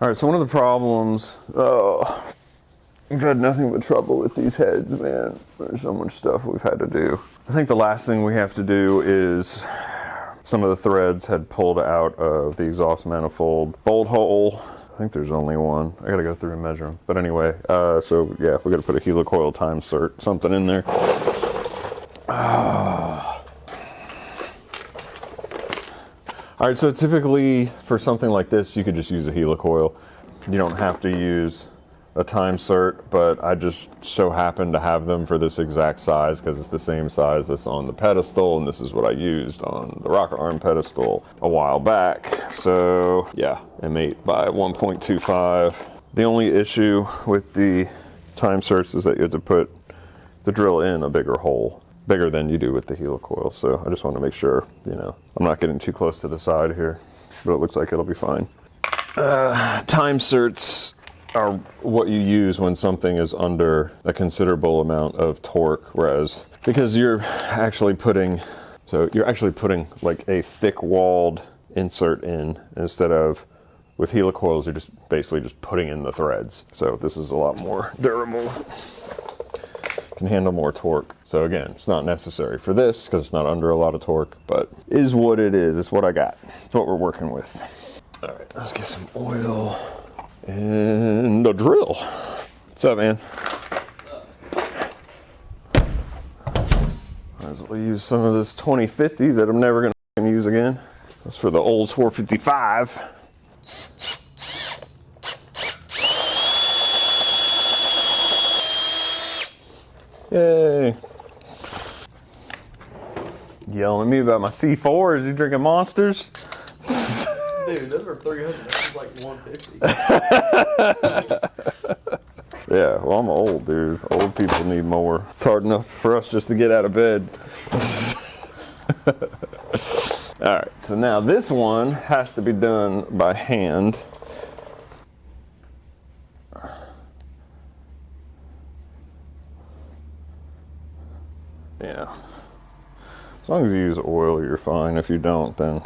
All right, so one of the problems, we've had nothing but trouble with these heads, man. There's so much stuff we've had to do. I think the last thing we have to do is some of the threads had pulled out of the exhaust manifold bolt hole. I think there's only one. I gotta go through and measure them. But anyway, so yeah, we gotta put a helicoil time cert, something in there. All right, so typically for something like this, you could just use a helicoil. You don't have to use a time cert, but I just so happen to have them for this exact size because it's the same size that's on the pedestal, and this is what I used on the rocker arm pedestal a while back. So yeah, M8 by 1.25. The only issue with the time certs is that you have to put the drill in a bigger hole, bigger than you do with the helicoil. So I just want to make sure, you know, I'm not getting too close to the side here, but it looks like it'll be fine. Time certs are what you use when something is under a considerable amount of torque, whereas because you're actually putting like a thick walled insert in instead of with helicoils you're just basically just putting in the threads. So this is a lot more durable, can handle more torque. So again, it's not necessary for this because it's not under a lot of torque, but is what it is. It's what I got. It's what we're working with. All right, let's get some oil and a drill. What's up, man? Might as well use some of this 2050 that I'm never gonna use again. That's for the old 455. Yay. Yelling at me about my C4s. You drinking Monsters? Dude, those are 300. That's like 150. Yeah, well, I'm old, dude. Old people need more. It's hard enough for us just to get out of bed. All right, so now this one has to be done by hand. Yeah. As long as you use oil, you're fine. If you don't, then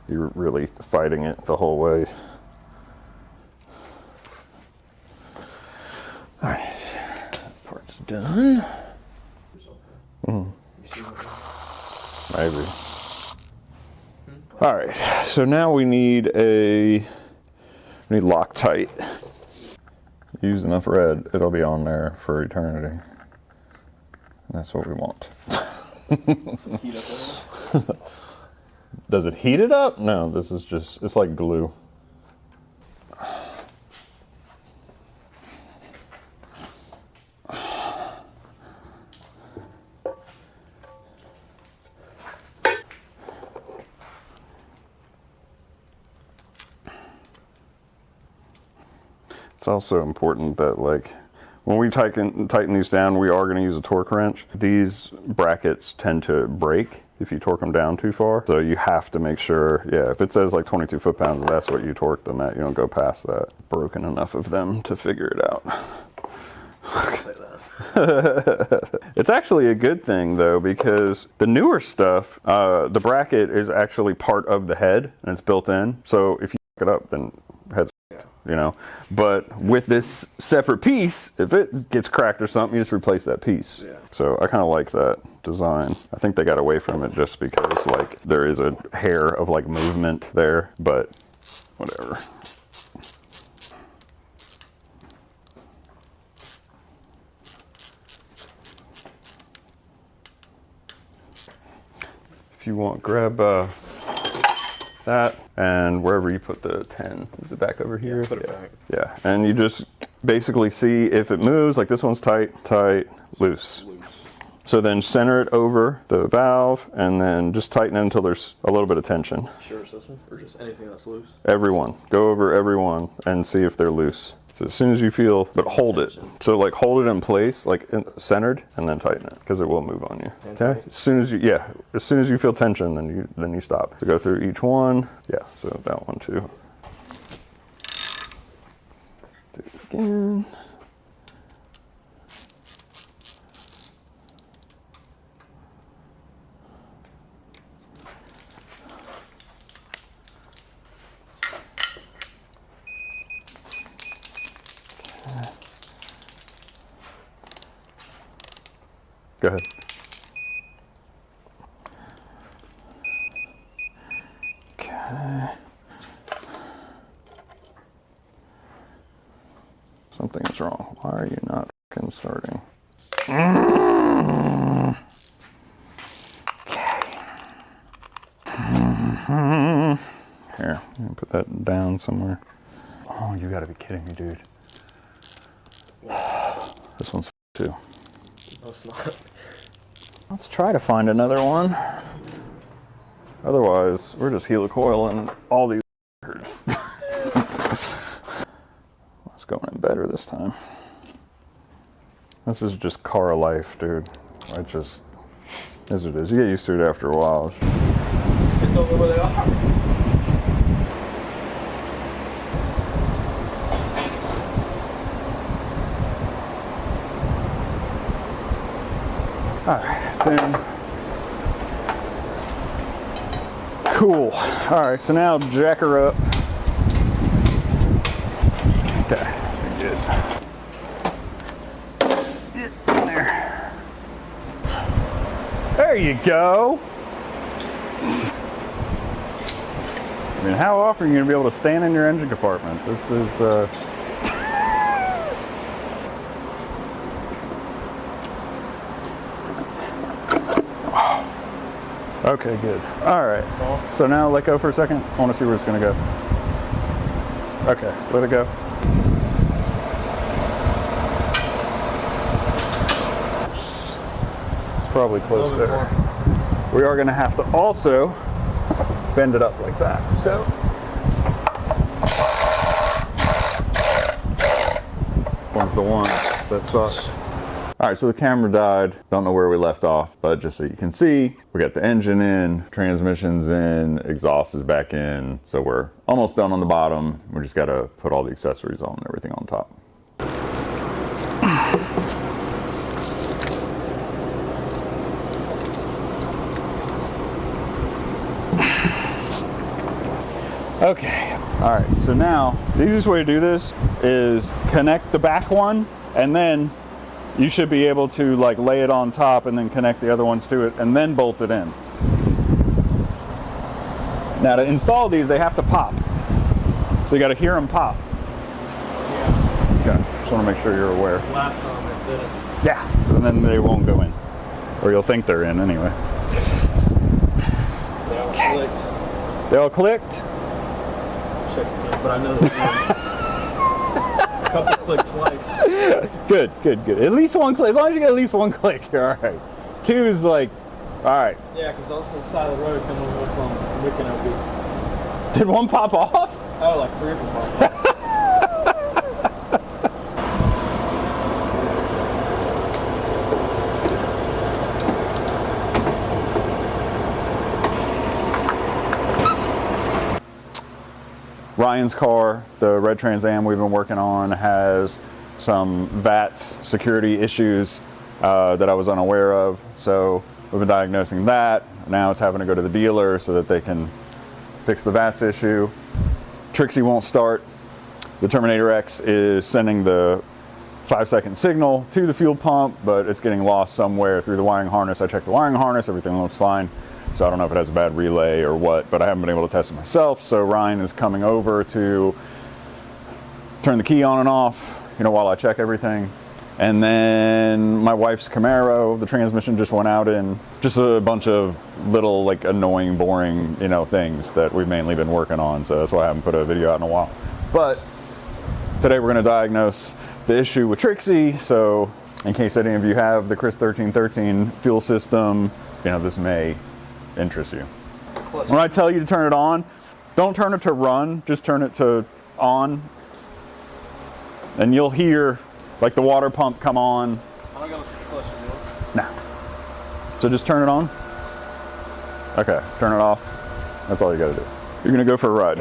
you're really fighting it the whole way. All right, that part's done. Maybe. All right, so now we need Loctite. Use enough red, it'll be on there for eternity. And that's what we want. Does it heat it up? No, this is just, it's like glue. It's also important that, like, when we tighten these down, we are going to use a torque wrench. These brackets tend to break if you torque them down too far. So you have to make sure, yeah, if it says like 22 foot-pounds, that's what you torque them at. You don't go past that. Broken enough of them to figure it out. It's actually a good thing though, because the newer stuff, the bracket is actually part of the head and it's built in. So if you fuck it up, then head's, you know. But with this separate piece, if it gets cracked or something, you just replace that piece. Yeah. So I kind of like that design. I think they got away from it just because like there is a hair of like movement there, but whatever. If you want, grab that, and wherever you put the 10, is it back over here? Yeah, put it back. Yeah, and you just basically see if it moves, like this one's tight, loose. So then center it over the valve, and then just tighten it until there's a little bit of tension. Sure, it's this one, or just anything that's loose? Everyone, go over everyone and see if they're loose. So as soon as you feel, but hold it. So like hold it in place, like centered, and then tighten it, because it will move on you. Okay. As soon as you, as soon as you feel tension, then you stop. So go through each one. Yeah. So that one too. Do it again. Go ahead. Okay. Something is wrong. Why are you not fucking starting? Okay. Here, I'm gonna put that down somewhere. Oh, you gotta be kidding me, dude. This one's too. No, it's not. Let's try to find another one. Otherwise, we're just helicoiling all these fuckers. Let's go in better this time. This is just car life, dude. It just is what it is. You get used to it after a while. Just don't know where they are. Alright, it's in. Cool. Alright, so now jack her up. Okay, good. Get in there. There you go. I mean, how often are you going to be able to stand in your engine compartment? This is, Okay, good. All right. So now let go for a second. I want to see where it's going to go. Okay, let it go. It's probably close there. We are going to have to also bend it up like that. So. One's the one that sucks. All right, so the camera died. Don't know where we left off, but just so you can see, we got the engine in, transmission's in, exhaust is back in. So we're almost done on the bottom. We just gotta put all the accessories on and everything on top. Okay, all right, so now the easiest way to do this is connect the back one, and then you should be able to like lay it on top and then connect the other ones to it and then bolt it in. Now to install these, they have to pop. So you got to hear them pop. Yeah. Okay, just want to make sure you're aware. Last time it didn't. Yeah, and then they won't go in. Or you'll think they're in anyway. They all clicked. They all clicked? Check it, but I know they did. A couple clicked twice. Good, good, good. At least one click. As long as you get at least one click, you're all right. Two is like, all right. Yeah, because I was on the side of the road coming over from Wick and OB. Did one pop off? Oh, like 3 of them popped off. Ryan's car, the red Trans Am we've been working on, has some VATS security issues that I was unaware of. So we've been diagnosing that. Now it's having to go to the dealer so that they can fix the VATS issue. Trixie won't start. The Terminator X is sending the 5-second signal to the fuel pump, but it's getting lost somewhere through the wiring harness. I checked the wiring harness, everything looks fine. So I don't know if it has a bad relay or what, but I haven't been able to test it myself. So Ryan is coming over to turn the key on and off, you know, while I check everything. And then my wife's Camaro, the transmission just went out in. Just a bunch of little, like, annoying, boring, you know, things that we've mainly been working on. So that's why I haven't put a video out in a while. But today we're going to diagnose the issue with Trixie. So in case any of you have the Chris 1313 fuel system, you know, this may interest you. When I tell you to turn it on, don't turn it to run, just turn it to on. And you'll hear like the water pump come on. I'm not going to push it. Nah. So just turn it on. Okay, turn it off. That's all you gotta do. You're gonna go for a ride.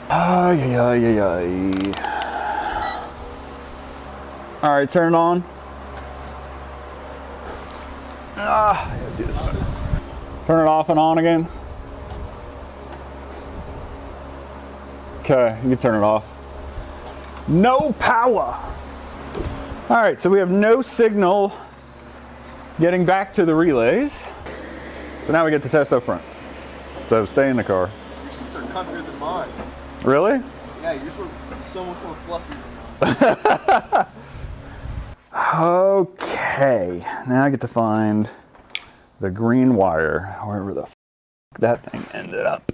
Ay, ay, ay, ay. All right, turn it on. I gotta do this one. Turn it off and on again. Okay, you can turn it off. No power. All right, so we have no signal getting back to the relays. So now we get to test up front. So stay in the car. Your seats are comfier than mine. Really? Yeah, yours were so much more fluffy than mine. Okay, now I get to find the green wire, wherever the that thing ended up.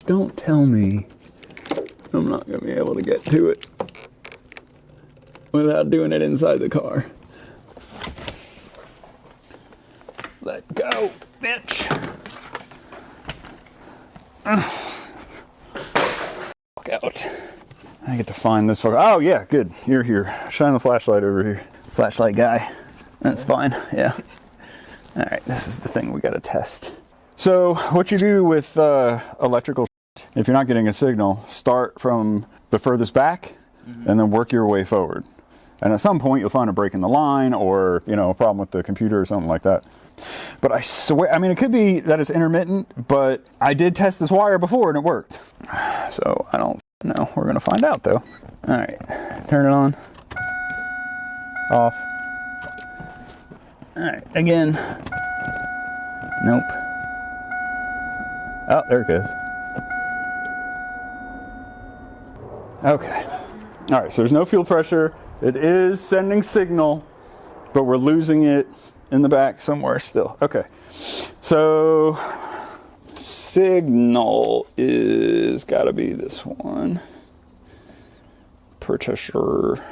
Don't tell me I'm not gonna be able to get to it without doing it inside the car. Let go, bitch. Fuck out. I get to find this fucker. Oh yeah, good. You're here. Shine the flashlight over here. Flashlight guy. That's fine. Yeah. All right, this is the thing we got to test. So what you do with electrical, if you're not getting a signal, start from the furthest back and then work your way forward. And at some point you'll find a break in the line or, you know, a problem with the computer or something like that. But I swear, I mean, it could be that it's intermittent, but I did test this wire before and it worked. So I don't know. We're going to find out though. All right, turn it on. Off. All right, again. Nope. Oh, there it goes. Okay. All right, so there's no fuel pressure. It is sending signal, but we're losing it in the back somewhere still. Okay. So signal is got to be this one. Pressure.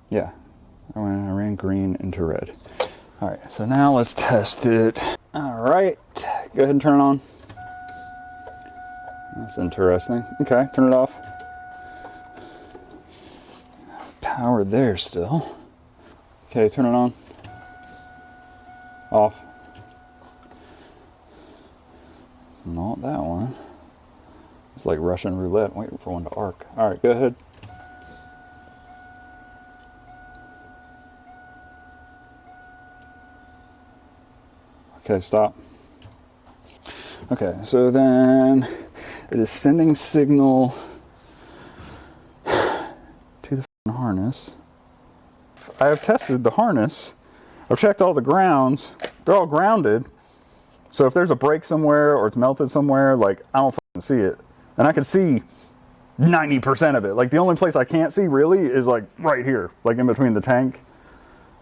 Yeah. I ran green into red. All right, so now let's test it. All right, go ahead and turn it on. That's interesting. Okay, turn it off. Power there still. Okay, turn it on. Off. It's not that one. It's like Russian roulette, waiting for one to arc. All right, go ahead. Okay, stop. Okay, so then it is sending signal to the harness. I have tested the harness. I've checked all the grounds. They're all grounded. So if there's a break somewhere or it's melted somewhere, like, I don't fucking see it. And I can see 90% of it. Like, the only place I can't see really is like right here, like in between the tank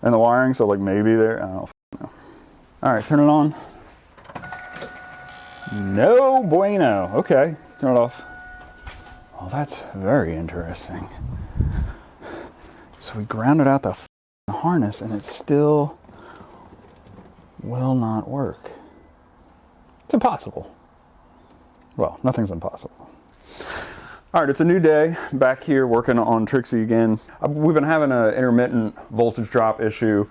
and the wiring. So like maybe there, I don't fucking know. All right, turn it on. No bueno. Okay, turn it off. Well, that's very interesting. So we grounded out the harness and it still will not work. It's impossible. Well, nothing's impossible. All right, it's a new day. Back here working on Trixie again. We've been having an intermittent voltage drop issue.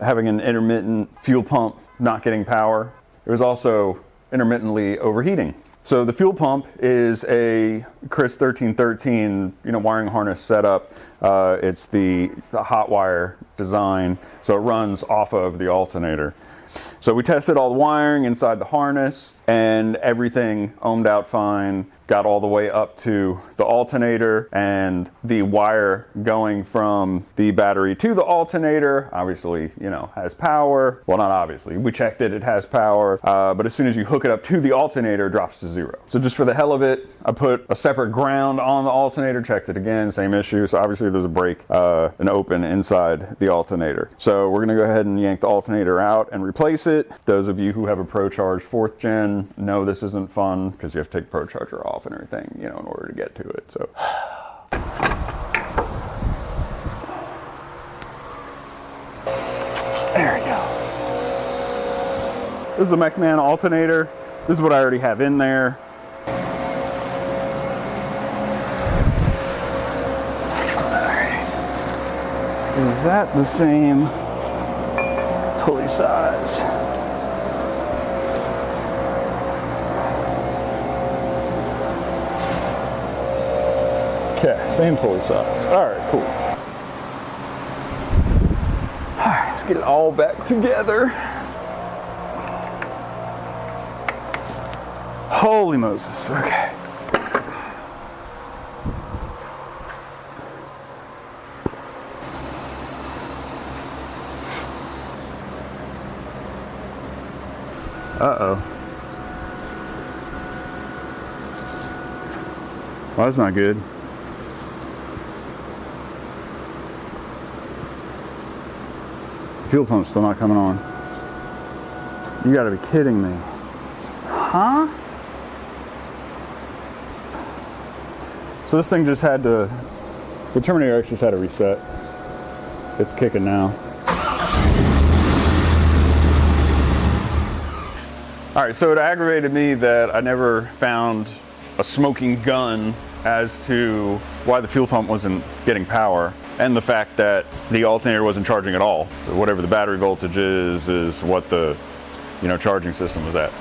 Having an intermittent fuel pump not getting power. It was also intermittently overheating. So the fuel pump is a Chris 1313, wiring harness setup. It's the hot wire design, so it runs off of the alternator. So we tested all the wiring inside the harness and everything ohmed out fine, got all the way up to the alternator, and the wire going from the battery to the alternator obviously, has power. Well, not obviously, we checked it, it has power, but as soon as you hook it up to the alternator, it drops to 0. So just for the hell of it, I put a separate ground on the alternator, checked it again, same issue. So obviously there's a break, an open inside the alternator. So we're gonna go ahead and yank the alternator out and replace it. Those of you who have a ProCharge 4th gen know this isn't fun because you have to take ProCharger off and everything, in order to get to it. So there we go. This is a MechMan alternator. This is what I already have in there. Alright. Is that the same pulley size? Okay, same pulley size. Alright, cool. Alright, Let's get it all back together. Holy Moses, okay. Uh-oh. Well, that's not good. Fuel pump's still not coming on. You gotta be kidding me. Huh? So this thing just had to, the Terminator X just had to reset. It's kicking now. All right, so it aggravated me that I never found a smoking gun as to why the fuel pump wasn't getting power, and the fact that the alternator wasn't charging at all. Whatever the battery voltage is what the charging system was at.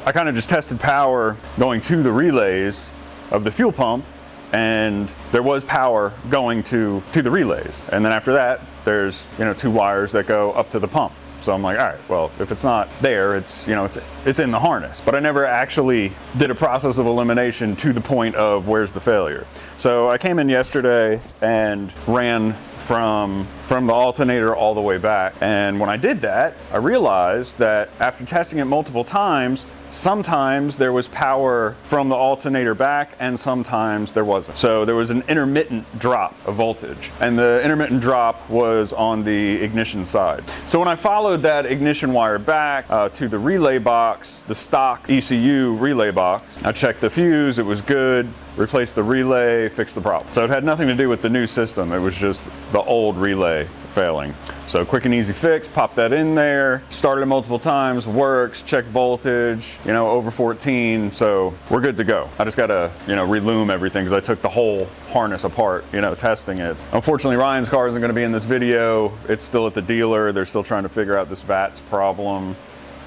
I kind of just tested power going to the relays of the fuel pump, and there was power going to the relays. And then after that, there's 2 wires that go up to the pump. So I'm like, all right, well, if it's not there, it's in the harness. But I never actually did a process of elimination to the point of where's the failure. So I came in yesterday and ran from the alternator all the way back. And when I did that, I realized that after testing it multiple times, sometimes there was power from the alternator back and sometimes there wasn't. So there was an intermittent drop of voltage, and the intermittent drop was on the ignition side. So when I followed that ignition wire back to the relay box, the stock ECU relay box, I checked the fuse, it was good, replaced the relay, fixed the problem. So it had nothing to do with the new system, it was just the old relay failing. So quick and easy fix, pop that in there, started it multiple times, works, check voltage, over 14, so we're good to go. I just gotta, relume everything because I took the whole harness apart, testing it. Unfortunately, Ryan's car isn't gonna be in this video. It's still at the dealer. They're still trying to figure out this VATS problem.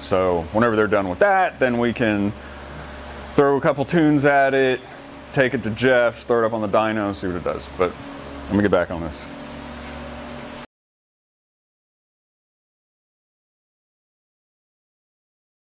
So whenever they're done with that, then we can throw a couple tunes at it, take it to Jeff's, throw it up on the dyno, see what it does. But let me get back on this.